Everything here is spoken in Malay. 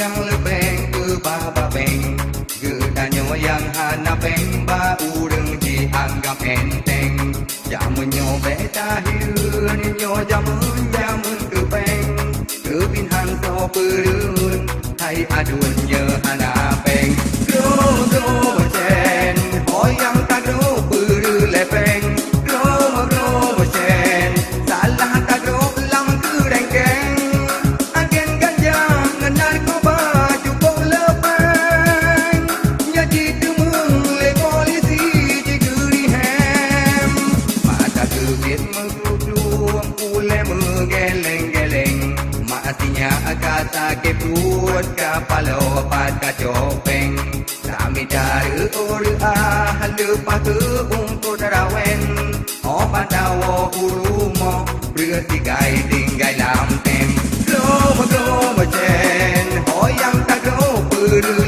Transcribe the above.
yang lebeng ke bababeng gedanyo yang hanapeng bau deng dianggap enteng jamunyo betahun nyo jamun kepeng kebin hanto perun hai adun ye hanapeng gro chen hoyang tagro peru lepeng gro chen salah tagro lam ku rengkeng agen ganja narkoba cukup lepeng jadi demung le polisi jiguri hem mata kebit mengkudum ule menggeleng-geleng matinya kata keput kapalo pat kacopeng kami dari uru lupa ke untuk darawen obat dawo urumo bertigai tinggai lamtem globo chen hoyang tak globo